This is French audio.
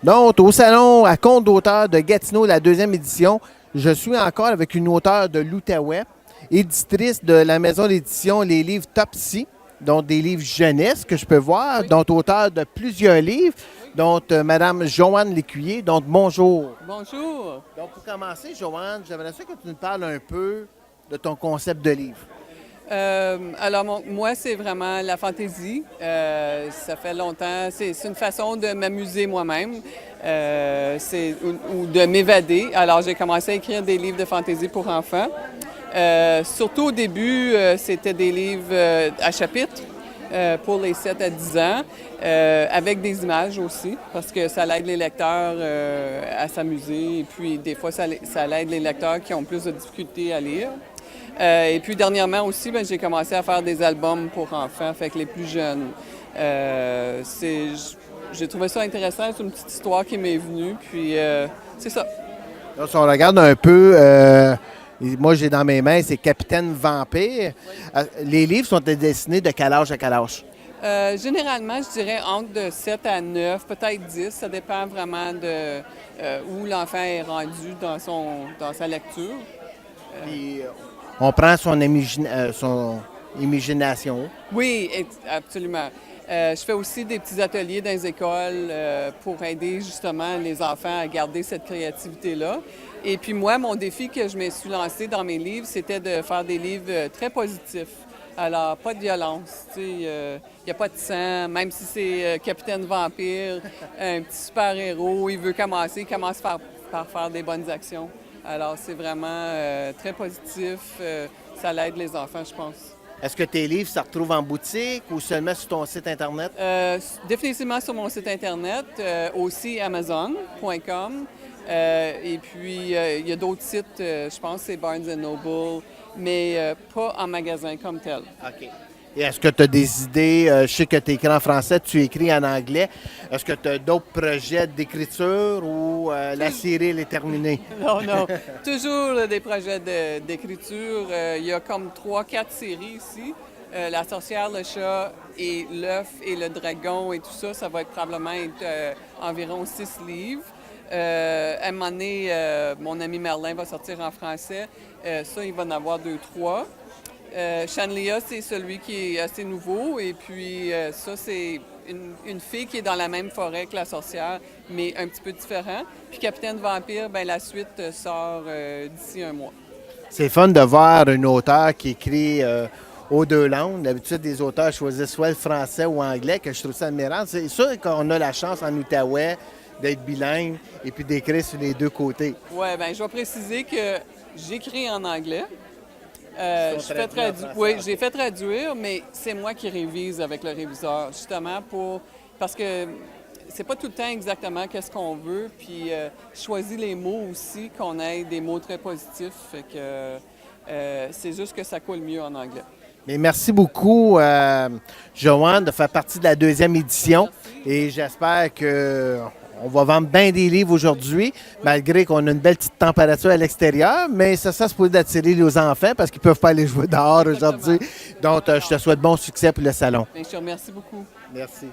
Donc, au salon à compte d'auteur de Gatineau, la deuxième édition, je suis encore avec une auteure de l'Outaouais, éditrice de la maison d'édition Les Livres Topsy, dont des livres jeunesse que je peux voir, Oui, dont auteur de plusieurs livres, oui. dont Madame Joanne Lécuyer. Donc, bonjour. Bonjour. Donc, pour commencer, Joanne, j'aimerais ça que tu nous parles un peu de ton concept de livre. Moi, c'est vraiment la fantaisie. Ça fait longtemps. C'est une façon de m'amuser moi-même ou de m'évader. Alors, j'ai commencé à écrire des livres de fantaisie pour enfants. Surtout au début, c'était des livres à chapitres pour les 7 à 10 ans, avec des images aussi, parce que ça aide les lecteurs à s'amuser. Et puis, des fois, ça aide les lecteurs qui ont plus de difficultés à lire. Et puis dernièrement aussi, j'ai commencé à faire des albums pour enfants, fait que les plus jeunes. J'ai trouvé ça intéressant, c'est une petite histoire qui m'est venue, puis c'est ça. Donc, si on regarde un peu, moi j'ai dans mes mains, c'est Capitaine Vampire. Les livres sont dessinés de quel âge à quel âge? Généralement, je dirais entre de 7 à 9, peut-être 10, ça dépend vraiment de où l'enfant est rendu dans sa lecture. Puis, on prend son imagination. Oui, absolument. Je fais aussi des petits ateliers dans les écoles pour aider justement les enfants à garder cette créativité-là. Et puis moi, mon défi que je me suis lancé dans mes livres, c'était de faire des livres très positifs. Alors, pas de violence, tu sais, il n'y a pas de sang, même si c'est Capitaine Vampire, un petit super-héros, il veut commencer, il commence par faire des bonnes actions. Alors, c'est vraiment très positif, ça l'aide les enfants, je pense. Est-ce que tes livres se retrouvent en boutique ou seulement sur ton site Internet? Définitivement sur mon site Internet, aussi Amazon.com. Et puis, il y a d'autres sites, je pense c'est Barnes Noble, mais pas en magasin comme tel. OK. Et est-ce que tu as des idées? Je sais que tu écris en français, tu écris en anglais. Est-ce que tu as d'autres projets d'écriture ou la série elle est terminée? Non, non. Toujours des projets d'écriture. Il y a comme 3, 4 séries ici. La sorcière, le chat et l'œuf et le dragon et tout ça, ça va probablement être environ 6 livres. À un moment donné, mon ami Merlin va sortir en français. Ça, il va en avoir 2, 3. Shanlia, c'est celui qui est assez nouveau. Et puis, ça, c'est une fille qui est dans la même forêt que la sorcière, mais un petit peu différent. Puis Capitaine Vampire, la suite sort d'ici un mois. C'est fun de voir un auteur qui écrit aux deux langues. D'habitude, les auteurs choisissent soit le français ou l'anglais, que je trouve ça admirable. C'est sûr qu'on a la chance en Outaouais d'être bilingue et puis d'écrire sur les deux côtés. Oui, je vais préciser que j'écris en anglais. Ils Je sont fais traduits en traduire, français. oui, j'ai OK. fait traduire, mais c'est moi qui révise avec le réviseur, justement parce que c'est pas tout le temps exactement qu'est-ce qu'on veut, puis je choisis les mots aussi, qu'on ait des mots très positifs, fait que c'est juste que ça coule mieux en anglais. Mais merci beaucoup, Joanne, de faire partie de la deuxième édition. Merci. Et j'espère que on va vendre bien des livres aujourd'hui, malgré qu'on a une belle petite température à l'extérieur. Mais ça se peut d'attirer les enfants parce qu'ils ne peuvent pas aller jouer dehors Exactement. aujourd'hui. Donc, je te souhaite bon succès pour le salon. Je te remercie beaucoup. Merci.